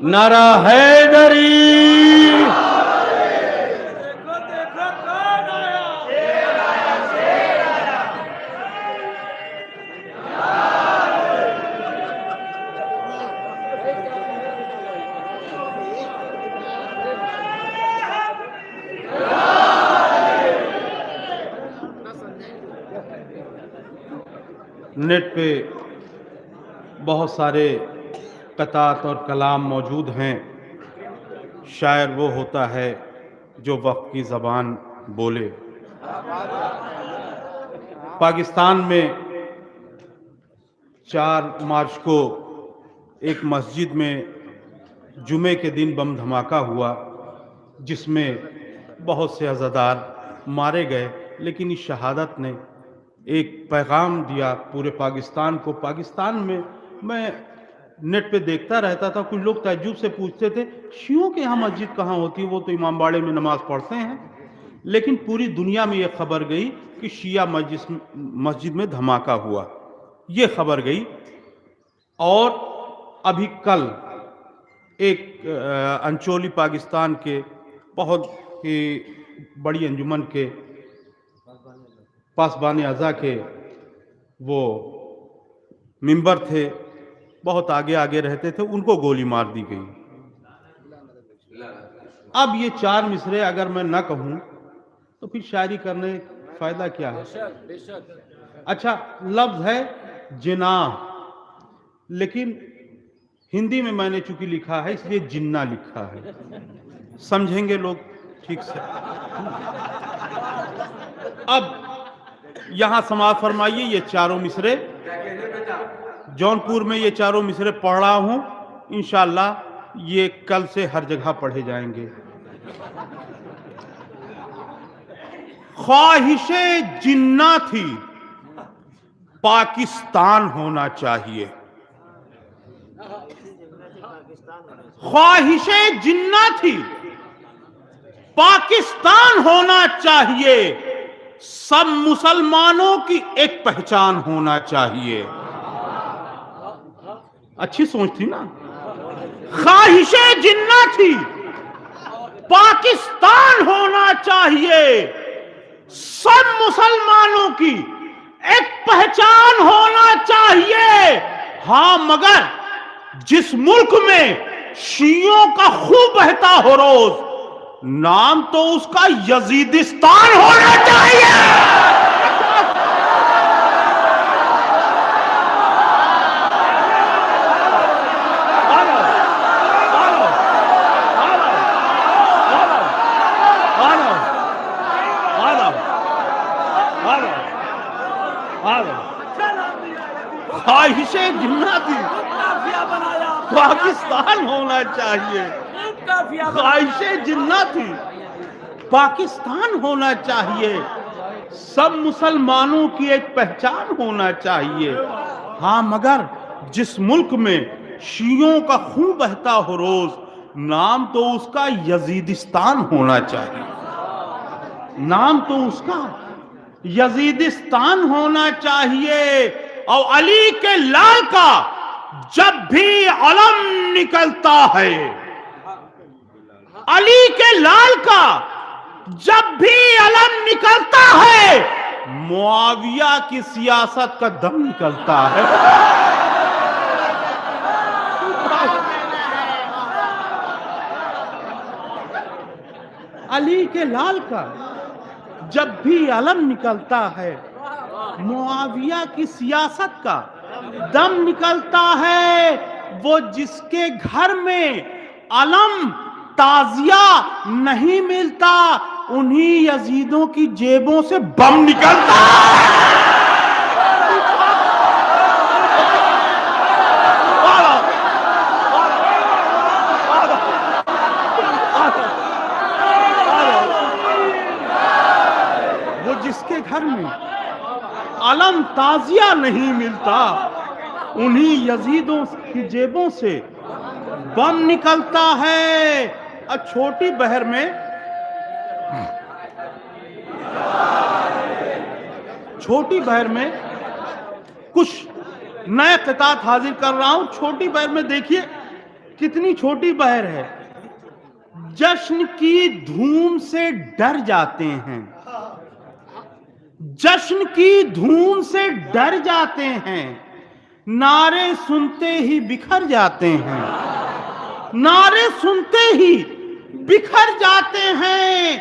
नारा हैदरी। नेट पे बहुत सारे कतात और कलाम मौजूद हैं। शायर वो होता है जो वक्त की ज़बान बोले। पाकिस्तान में 4 मार्च को एक मस्जिद में जुमे के दिन बम धमाका हुआ, जिसमें बहुत से अज़ादार मारे गए। लेकिन इस शहादत ने एक पैगाम दिया पूरे पाकिस्तान को। पाकिस्तान में मैं नेट पे देखता रहता था, कुछ लोग ताज्जुब से पूछते थे, शियों के यहाँ मस्जिद कहाँ होती है, वो तो इमामबाड़े में नमाज पढ़ते हैं। लेकिन पूरी दुनिया में ये खबर गई कि शिया मस्जिद में धमाका हुआ, ये खबर गई। और अभी कल एक अंचोली पाकिस्तान के बहुत ही बड़ी अंजुमन के पासबान अज़ा के वो मिंबर थे, बहुत आगे आगे रहते थे, उनको गोली मार दी गई। अब ये 4 मिसरे अगर मैं न कहूं तो फिर शायरी करने फायदा क्या है। अच्छा, लफ्ज है जिनाह, लेकिन हिंदी में मैंने चूंकि लिखा है इसलिए जिन्ना लिखा है, समझेंगे लोग ठीक से। अब यहां समाज फरमाइए, ये चारों मिसरे जौनपुर में ये चारों मिसरे पढ़ रहा हूं, इंशाअल्लाह ये कल से हर जगह पढ़े जाएंगे। ख्वाहिशे जिन्ना थी पाकिस्तान होना चाहिए। ख्वाहिशे जिन्ना थी पाकिस्तान होना चाहिए। सब मुसलमानों की एक पहचान होना चाहिए। अच्छी सोच थी ना। ख्वाहिशे जिन्ना थी पाकिस्तान होना चाहिए। सब मुसलमानों की एक पहचान होना चाहिए। हां, मगर जिस मुल्क में शियों का खून बहता हो रोज, नाम तो उसका यजीदिस्तान होना चाहिए। ख्वाहिशे जिन्ना थी पाकिस्तान होना चाहिए। ख्वाहिशे जिन्ना थी पाकिस्तान होना चाहिए। सब मुसलमानों की एक पहचान होना चाहिए। हाँ, मगर जिस मुल्क में शियों का खून बहता हो रोज, नाम तो उसका यजीदिस्तान होना चाहिए। नाम तो उसका यजीदिस्तान होना चाहिए। और अली के लाल का जब भी अलम निकलता है, अली के लाल का जब भी अलम निकलता है, मुआविया की सियासत का दम निकलता है। अली के लाल का जब भी अलम निकलता है, मुआविया की सियासत का दम निकलता है। वो जिसके घर में अलम ताजिया नहीं मिलता, उन्हीं यजीदों की जेबों से बम निकलता है। वो जिसके घर में अलम ताजिया नहीं मिलता, उन्हीं यजीदों की जेबों से बम निकलता है। और छोटी बहर में कुछ नए क़ितात हाजिर कर रहा हूं। छोटी बहर में देखिए, कितनी छोटी बहर है। जश्न की धूम से डर जाते हैं, जश्न की धूम से डर जाते हैं, नारे सुनते ही बिखर जाते हैं, नारे सुनते ही बिखर जाते हैं।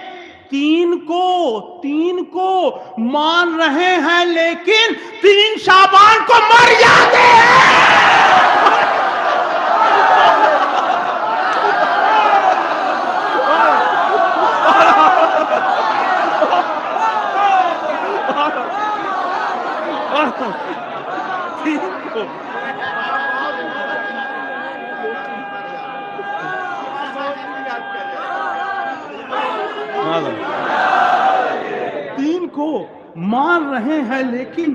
तीन को मान रहे हैं लेकिन 3 शाबान को मर जाते हैं। तीन को मान रहे हैं लेकिन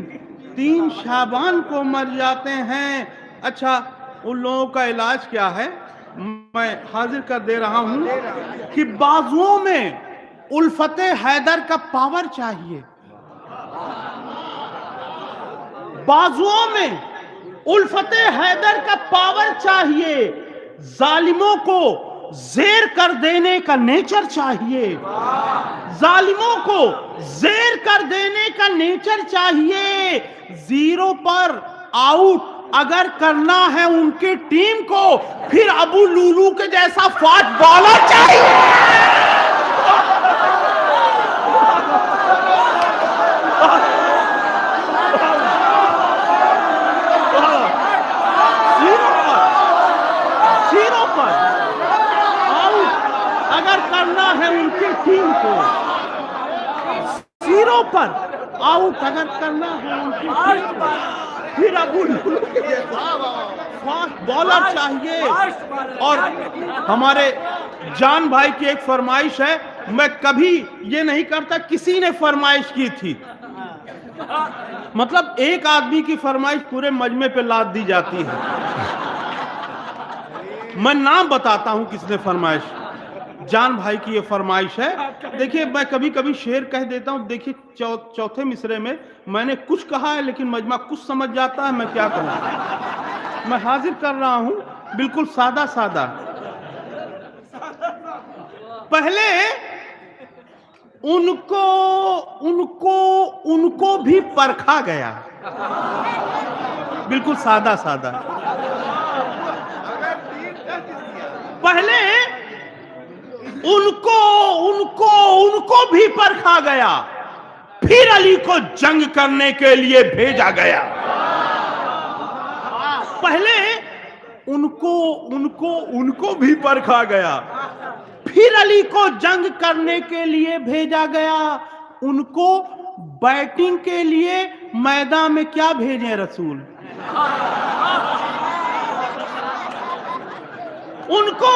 3 शाबान को मर जाते हैं। अच्छा, उन लोगों का इलाज क्या है मैं हाजिर कर दे रहा हूं कि बाजुओं में उल्फते हैदर का पावर चाहिए, बाजुओं में उल्फते हैदर का पावर चाहिए, जालिमों को जेर कर देने का नेचर चाहिए, जालिमों को जेर कर देने का नेचर चाहिए। 0 पर आउट अगर करना है उनकी टीम को, फिर अबू लूलू के जैसा फास्ट बॉलर चाहिए। अगर करना है उनकी टीम को, 0 पर आउट अगर करना है उनकी टीम को, फिर अबू लूलू के जैसा फास्ट बॉलर चाहिए। और हमारे जान भाई की एक फरमाइश है, मैं कभी ये नहीं करता किसी ने फरमाइश की थी, मतलब एक आदमी की फरमाइश पूरे मजमे पे लाद दी जाती है। मैं नाम बताता हूं किसने फरमाइश, जान भाई की ये फरमाइश है। देखिए, मैं कभी कभी शेर कह देता हूं, देखिए चौथे मिसरे में मैंने कुछ कहा है लेकिन मजमा कुछ समझ जाता है, मैं क्या कहूं। मैं हाजिर कर रहा हूं बिल्कुल सादा सादा। पहले उनको भी परखा गया, बिल्कुल सादा सादा। पहले उनको भी परखा गया, फिर अली को जंग करने के लिए भेजा गया। पहले उनको भी परखा गया, फिर अली को जंग करने के लिए भेजा गया। उनको बैटिंग के लिए मैदान में क्या भेजे रसूल, उनको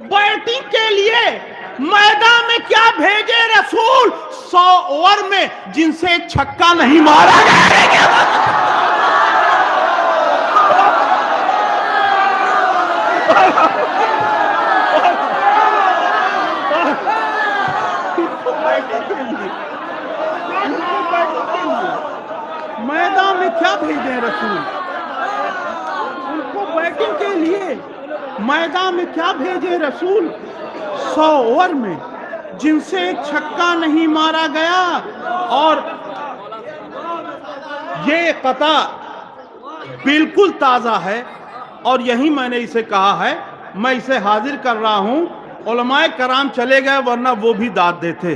बैटिंग के लिए मैदान में क्या भेजे रसूल। 100 ओवर में जिनसे छक्का नहीं मारा गया। मैदान में क्या भेजे रसूल, उनको बैटिंग के लिए मैदान में क्या भेजे रसूल। 100 ओवर में जिनसे एक छक्का नहीं मारा गया। और ये कता बिल्कुल ताजा है और यही मैंने इसे कहा है, मैं इसे हाजिर कर रहा हूं। उलमाए कराम चले गए वरना वो भी दाद देते।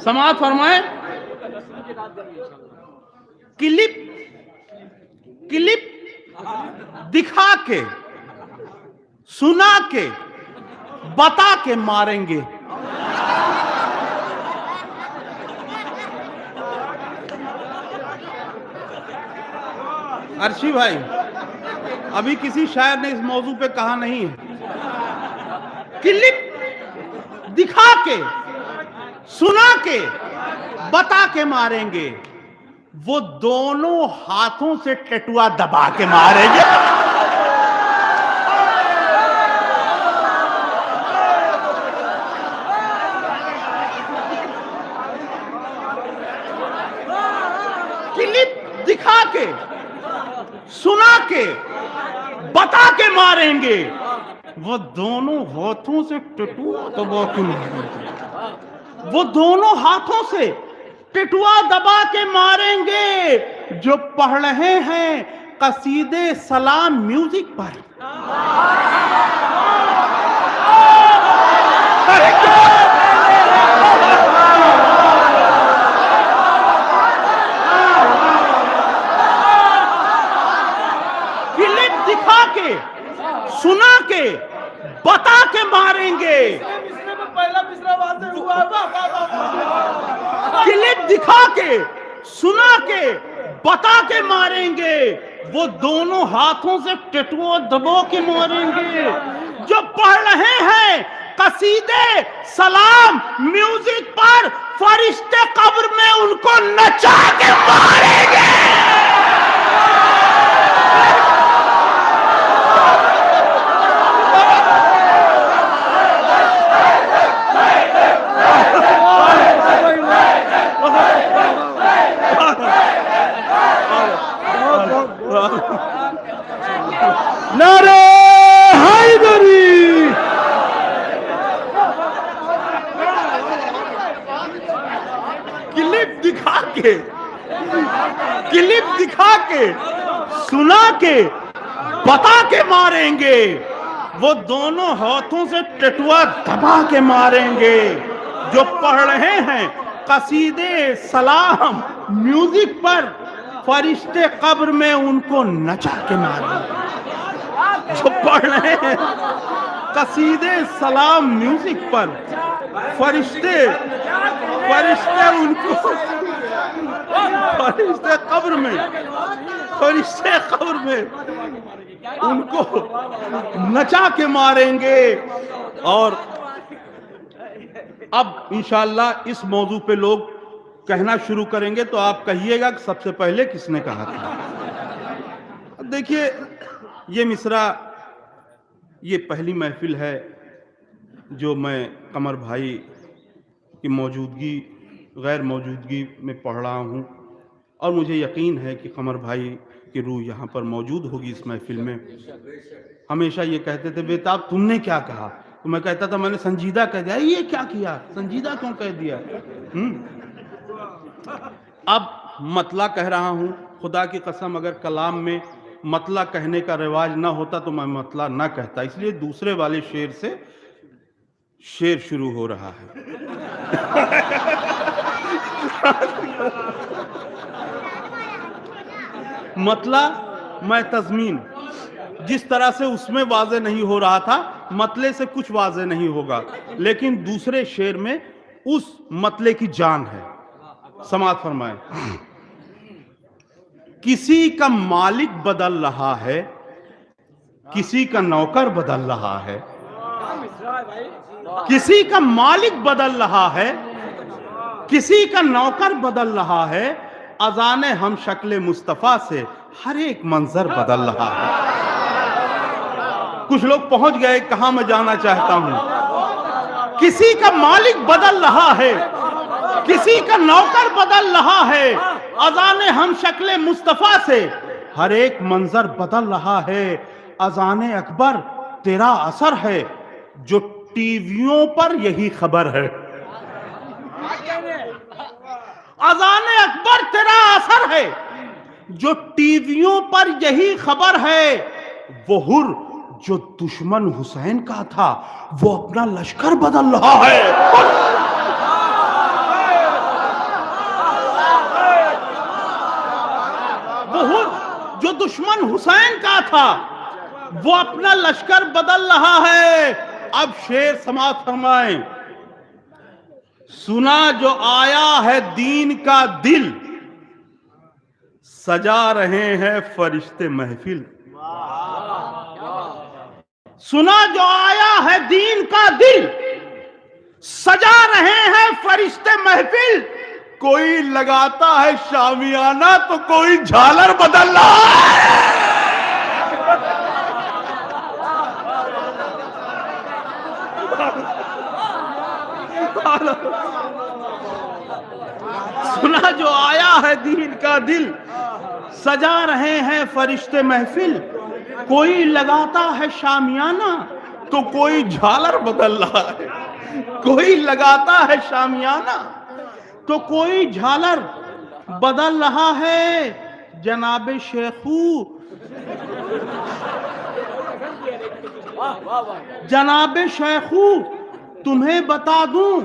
समाअत फरमाए। क्लिप दिखा के, सुना के, बता के मारेंगे। अर्शी भाई, अभी किसी शायर ने इस मौजू पे कहा नहीं है। क्लिप दिखा के, सुना के, बता के मारेंगे। वो दोनों हाथों से टटुआ दबा के मारेंगे। क्लिप दिखा के, सुना सुना के बता के मारेंगे, वो दोनों हाथों से टिटुआ दबा के मारेंगे, वो दोनों हाथों से टिटुआ दबा के मारेंगे जो पढ़ रहे हैं कसीदे सलाम म्यूजिक पर। क्लिप दिखा के, सुना के, बता के मारेंगे। क्लिप दिखा के, सुना के, बता के मारेंगे, वो दोनों हाथों से टिटुआ दबा के मारेंगे जो पढ़ रहे हैं कसीदे सलाम म्यूजिक पर। फरिश्ते कब्र में उनको नचा के मारेंगे। नारे हैदरी। क्लिप दिखा के, क्लिप दिखा के, सुना के, बता के मारेंगे, वो दोनों हाथों से टिटुआ दबा के मारेंगे जो पढ़ रहे हैं कसीदे सलाम म्यूजिक पर। फरिश्ते कब्र में उनको नचा के मारेंगे जो पढ़ रहे हैं कसीदे सलाम म्यूजिक पर। फरिश्ते उनको फरिश्ते कब्र में उनको नचा के मारेंगे। और अब इंशाअल्लाह इस मौजू पे लोग कहना शुरू करेंगे तो आप कहिएगा कि सबसे पहले किसने कहा था। देखिए, ये मिसरा, ये पहली महफिल है जो मैं कमर भाई की मौजूदगी, गैर मौजूदगी में पढ़ रहा हूँ, और मुझे यकीन है कि कमर भाई की रूह यहाँ पर मौजूद होगी इस महफिल में। हमेशा ये कहते थे, बेताब तुमने क्या कहा? तो मैं कहता था मैंने संजीदा कह दिया। ये क्या किया, संजीदा क्यों कह दिया? अब मतला कह रहा हूँ, खुदा की कसम अगर कलाम में मतला कहने का रिवाज ना होता तो मैं मतला ना कहता, इसलिए दूसरे वाले शेर से शेर शुरू हो रहा है। मतला मैं तज़मीन जिस तरह से उसमें वाज़े नहीं हो रहा था, मतले से कुछ वाज़े नहीं होगा, लेकिन दूसरे शेर में उस मतले की जान है। समाअत फरमाए। किसी का मालिक बदल रहा है, किसी का नौकर बदल रहा है, किसी का मालिक बदल रहा है, किसी का नौकर बदल रहा है। अजाने हम शक्ल मुस्तफा से हर एक मंजर बदल रहा है। कुछ लोग पहुंच गए कहां मैं जाना चाहता हूं। किसी का मालिक बदल रहा है, किसी का नौकर बदल रहा है। अजाने हम शक्ल मुस्तफा से हर एक मंजर बदल रहा है। अजाने अकबर तेरा असर है, जो टीवियों पर यही खबर है। अजाने अकबर तेरा असर है, जो टीवियों पर यही खबर है। वो हुर जो दुश्मन हुसैन का था, वो अपना लश्कर बदल रहा है। जो दुश्मन हुसैन का था, वो अपना लश्कर बदल रहा है। अब शेर समाअत फरमाएं। सुना जो आया है दीन का दिल, सजा रहे हैं फरिश्ते महफिल। सुना जो आया है दीन का दिल, सजा रहे हैं फरिश्ते महफिल। कोई लगाता है शामियाना तो कोई झालर बदल रहा है। सुना जो आया है दीन का दिल, सजा रहे हैं फरिश्ते महफिल, कोई लगाता है शामियाना तो कोई झालर बदल रहा है, कोई लगाता है शामियाना तो कोई झालर बदल रहा है। जनाबे शेखू, जनाबे शेखू तुम्हें बता दूं,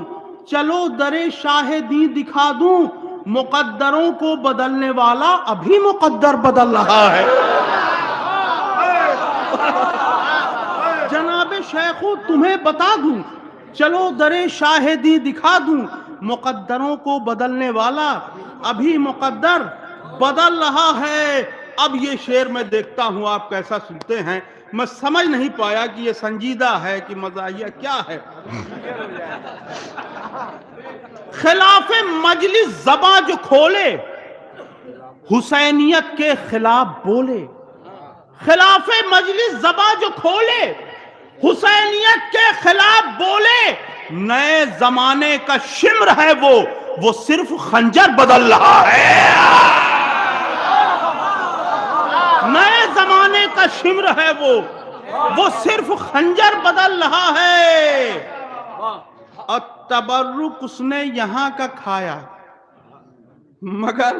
चलो दरे शाहिदी दिखा दूं, मुकद्दरों को बदलने वाला अभी मुकद्दर बदल रहा है। जनाबे शेखू तुम्हें बता दूं, चलो दरे शाहिदी दिखा दूं, मुकद्दरों को बदलने वाला अभी मुकद्दर बदल रहा है। अब ये शेर मैं देखता हूं आप कैसा सुनते हैं, मैं समझ नहीं पाया कि ये संजीदा है कि मज़ाहिया क्या है। खिलाफे मजलिस ज़बां जो खोले, हुसैनियत के खिलाफ बोले। खिलाफे मजलिस ज़बां जो खोले, हुसैनियत के खिलाफ बोले। नए जमाने का शिम्र है वो सिर्फ खंजर बदल रहा है। नए जमाने का शिम्र है वो सिर्फ खंजर बदल रहा है। और तबर्रुक उसने यहां का खाया, मगर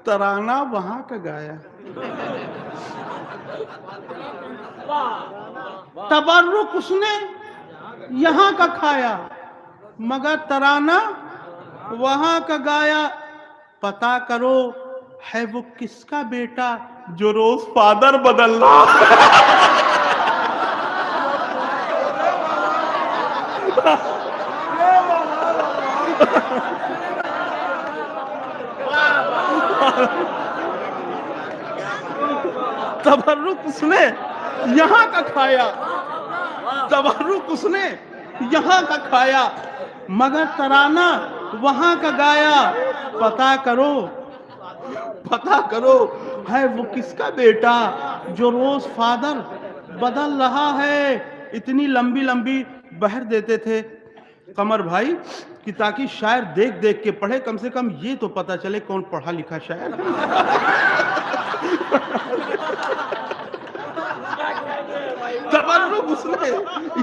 तराना वहां का गाया। तबर्रुक उसने यहां का खाया, मगर तराना वहां का गाया। पता करो है वो किसका बेटा जो रोज फादर बदल रहा है। तबर्रुक उसने यहाँ का खाया, तबर्रुक उसने यहाँ का खाया, मगर तराना वहां का गाया। पता करो है वो किसका बेटा जो रोज फादर बदल रहा है। इतनी लंबी लंबी बहर देते थे कमर भाई कि ताकि शायर देख देख के पढ़े, कम से कम ये तो पता चले कौन पढ़ा लिखा शायर है। तबर्रुक उसने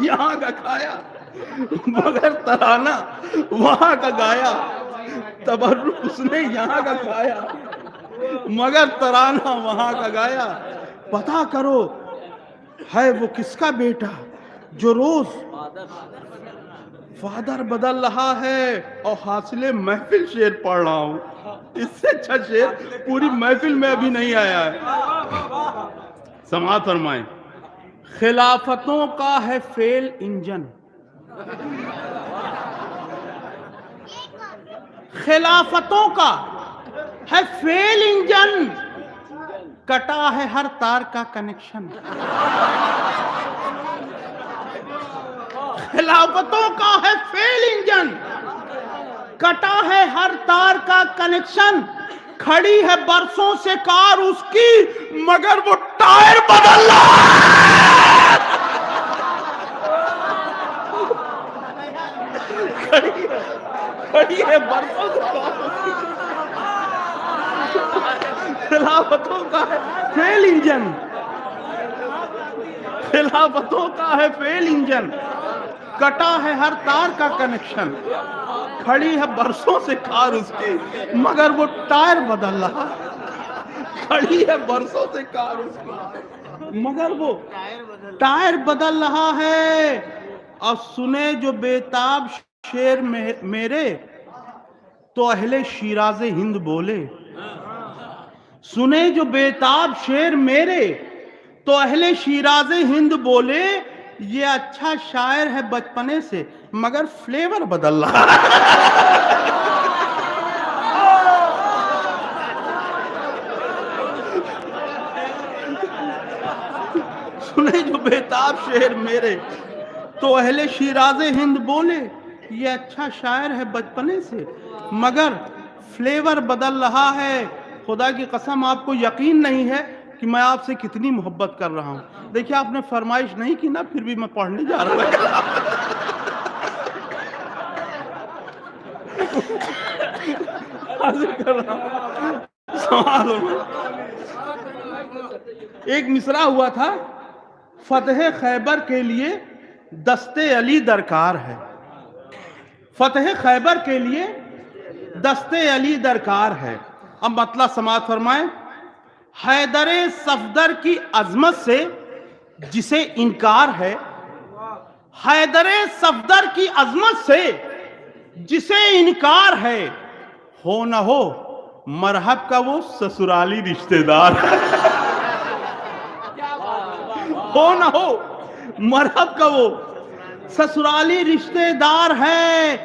यहाँ का खाया, मगर तराना वहां का गाया। तबर्रुक उसने यहाँ का खाया, मगर तराना वहां का गाया। पता करो है वो किसका बेटा जो रोज फादर बदल रहा है। और हासिले महफिल शेर पढ़ रहा हूं, इससे अच्छा शेर पूरी महफिल में अभी नहीं आया है। समाअत फरमाएं। खिलाफतों का है फेल इंजन, खिलाफतों का है फेल इंजन, कटा है हर तार का कनेक्शन। खिलाफतों का है फेल इंजन, कटा है हर तार का कनेक्शन। खड़ी है बरसों से कार उसकी, मगर वो टायर बदल रहा है। खड़ी है बरसों से कार उसकी। खिलाफतों का है फेल इंजन, खिलाफतों का है फेल इंजन, कटा है हर तार का कनेक्शन। खड़ी है बरसों से कार उसकी, मगर वो टायर बदल रहा। खड़ी है बरसों से कार उसकी, मगर वो टायर बदल रहा है। और सुने जो बेताब शेर मेरे, तो अहले शिराज़े हिंद बोले। सुने जो बेताब शेर मेरे, तो अहले शिराज़े हिंद बोले। ये अच्छा शायर है बचपने से, मगर फ्लेवर बदल रहा है। सुने जो बेताब शेर मेरे, तो अहले शिराज़े हिंद बोले। ये अच्छा शायर है बचपने से, मगर फ्लेवर बदल रहा है। खुदा की कसम आपको यकीन नहीं है कि मैं आपसे कितनी मोहब्बत कर रहा हूं। देखिए आपने फरमाइश नहीं की ना, फिर भी मैं पढ़ने जा रहा एक मिसरा हुआ था, फतेह खैबर के लिए दस्ते अली दरकार है। फतेह खैबर के लिए दस्ते अली दरकार है। अब मतलब समाज फरमाए, हैदर सफदर की अजमत से जिसे इनकार है, हैदर सफदर की अजमत से जिसे इनकार है, हो न हो मरहब का वो ससुराली रिश्तेदार हो न हो मरहब का वो ससुराली रिश्तेदार है।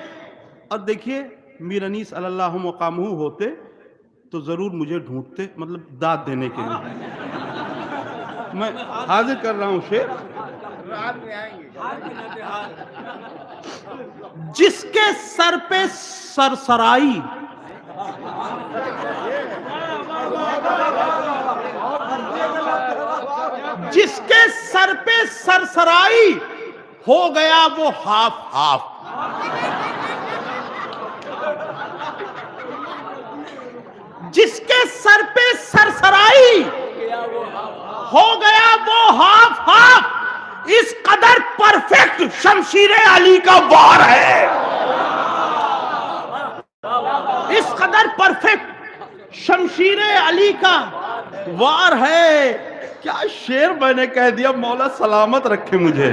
और देखिए मीर अनीस अल्लाह मुकामहू होते तो जरूर मुझे ढूंढते, मतलब दाद देने के लिए। मैं हाजिर कर रहा हूं शेर। जिसके सर पे सरसराई, जिसके सर पे सरसराई, हो गया वो हाफ हाफ। जिसके सर पे सरसराई, हो गया वो हाफ हाफ। इस कदर परफेक्ट शमशीरे अली का वार है, इस कदर परफेक्ट शमशीरे अली का वार है। क्या शेर मैंने कह दिया, मौला सलामत रखे मुझे।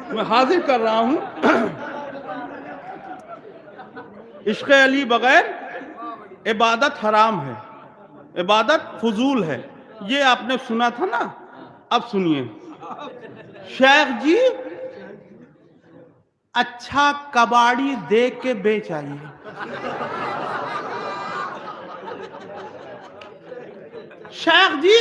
मैं हाजिर कर रहा हूं, इश्क़ अली बगैर इबादत हराम है, इबादत फजूल है। ये आपने सुना था ना, अब सुनिए। शेख जी अच्छा कबाड़ी देख के बेच आइए। शेख जी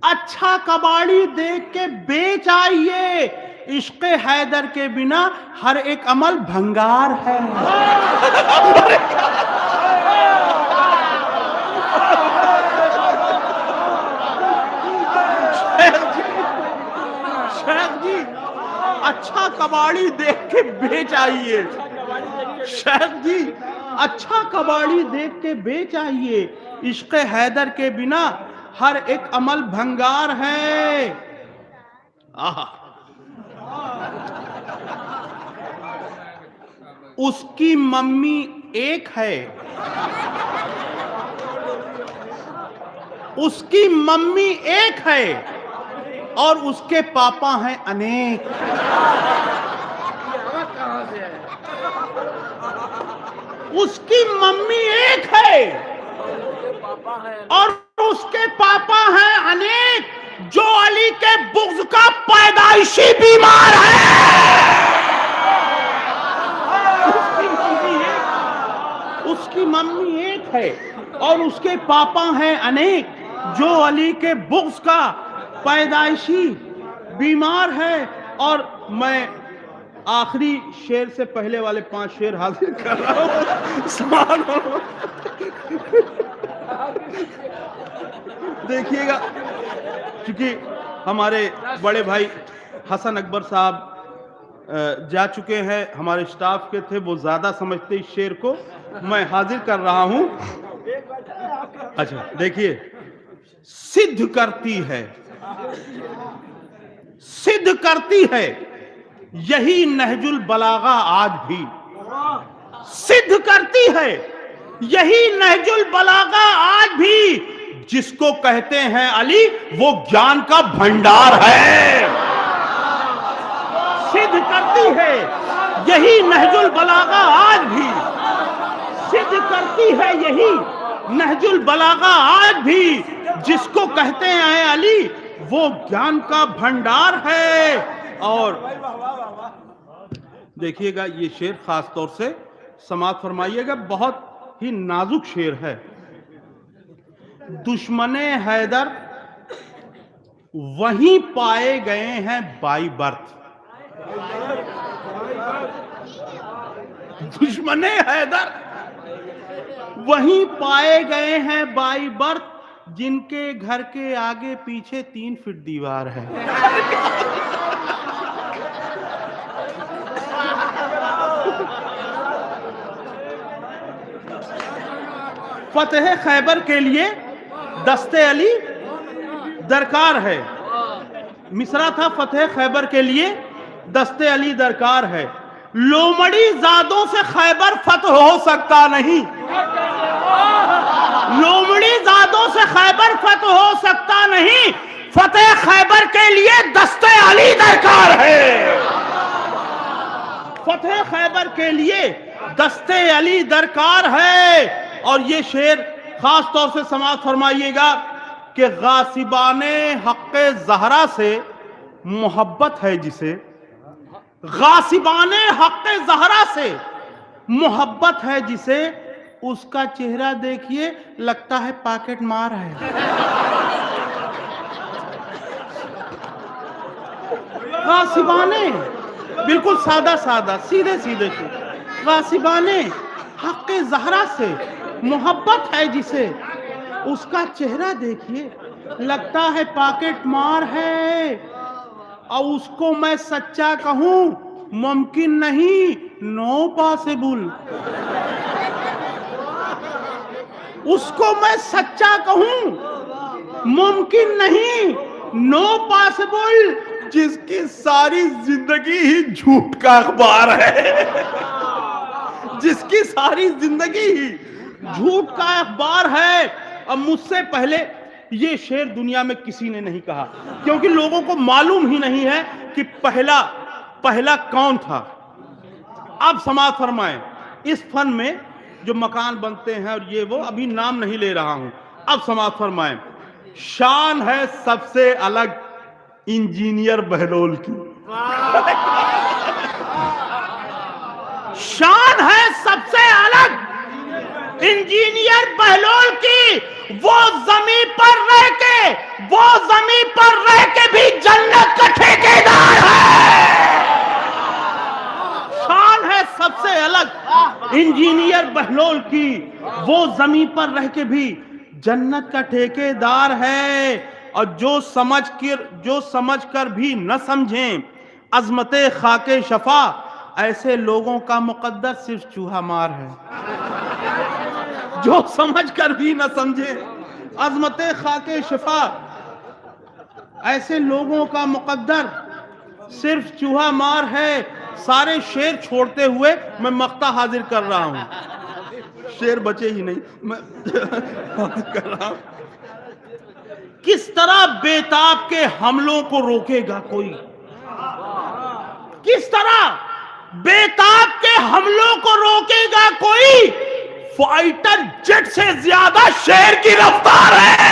अच्छा कबाड़ी देख के बेच आइए। इश्क़ हैदर के बिना हर एक अमल भंगार है। शेख जी अच्छा कबाड़ी देख के बेच आइए। शेख जी अच्छा कबाड़ी देख के बेच आइए। इश्क़ हैदर के बिना हर एक अमल भंगार है। आहा, उसकी मम्मी एक है, उसकी मम्मी एक है और उसके पापा हैं अनेक। उसकी मम्मी एक है और उसके पापा हैं अनेक, जो अली के बुग़्ज़ का पैदाइशी बीमार है। उसकी मम्मी एक है और उसके पापा हैं अनेक, जो अली के बुग़्ज़ का पैदाइशी बीमार है। और मैं आखिरी शेर से पहले वाले 5 शेर हाजिर कर रहा हूं। देखिएगा, क्योंकि हमारे बड़े भाई हसन अकबर साहब जा चुके हैं, हमारे स्टाफ के थे, वो ज्यादा समझते इस शेर को, मैं हाजिर कर रहा हूं। अच्छा देखिए, सिद्ध करती है, सिद्ध करती है यही नहजुल बलागा आज भी। सिद्ध करती है यही नहजुल बलागा आज भी। जिसको कहते हैं अली वो ज्ञान का भंडार है। सिद्ध करती है यही नहजुल बलागा आज भी। सिद्ध करती है यही नहजुल बलागा आज भी। जिसको कहते हैं अली वो ज्ञान का भंडार है। और देखिएगा, ये शेर खास तौर से समाअत फरमाइएगा, बहुत ही नाजुक शेर है। दुश्मने हैदर वहीं पाए गए हैं बाई बर्थ। दुश्मने हैदर वहीं पाए गए हैं बाई बर्थ, जिनके घर के आगे पीछे 3 फीट दीवार है। फतेह खैबर के लिए दस्ते अली दरकार है। मिसरा था, फतेह खैबर के लिए दस्ते अली दरकार है। लोमड़ी जादों से खैबर फतह हो सकता नहीं, लोमड़ी जादों से खैबर फतह हो सकता नहीं। फतेह खैबर के लिए दस्ते अली दरकार है। फतेह खैबर के लिए दस्ते अली दरकार है। और ये शेर खास तौर से समाज फरमाइएगा कि गासिबाने हक़्क़े ज़हरा से मोहब्बत है जिसे, गासिबाने हक़्क़े ज़हरा से मोहब्बत है जिसे, उसका चेहरा देखिए लगता है पॉकेट मार है। गासिबाने, बिल्कुल सादा सादा सीधे सीधे से, गासिबाने हक़्क़े ज़हरा से मोहब्बत है जिसे, उसका चेहरा देखिए लगता है पॉकेट मार है। और उसको मैं सच्चा कहूं मुमकिन नहीं, नो पॉसिबल। उसको मैं सच्चा कहूं मुमकिन नहीं, नो पॉसिबल। जिसकी सारी जिंदगी ही झूठ का अखबार है, जिसकी सारी जिंदगी ही झूठ का अखबार है। अब मुझसे पहले ये शेर दुनिया में किसी ने नहीं कहा, क्योंकि लोगों को मालूम ही नहीं है कि पहला कौन था। अब समाज फरमाएं, इस फन में जो मकान बनते हैं और ये वो, अभी नाम नहीं ले रहा हूं। अब समाज फरमाएं, शान है सबसे अलग इंजीनियर बहलोल की, शान है सबसे अलग इंजीनियर बहलोल की। वो जमीन पर रह के भी जन्नत का ठेकेदार है। शान है सबसे अलग इंजीनियर बहलोल की, वो जमीन पर रह के भी जन्नत का ठेकेदार है। और जो समझ कर भी न समझें अजमते खाके शफा, ऐसे लोगों का मुकद्दर सिर्फ चूहा मार है। जो समझ कर भी न समझे अजमते खाके शफा, ऐसे लोगों का मुकद्दर सिर्फ चूहा मार है। सारे शेर छोड़ते हुए मैं मक्ता हाजिर कर रहा हूं, शेर बचे ही नहीं, मैं हाजिर कर रहा हूं। किस तरह बेताब के हमलों को रोकेगा कोई, किस तरह बेताब के हमलों को रोकेगा कोई। फाइटर जेट से ज्यादा शेर की रफ्तार है।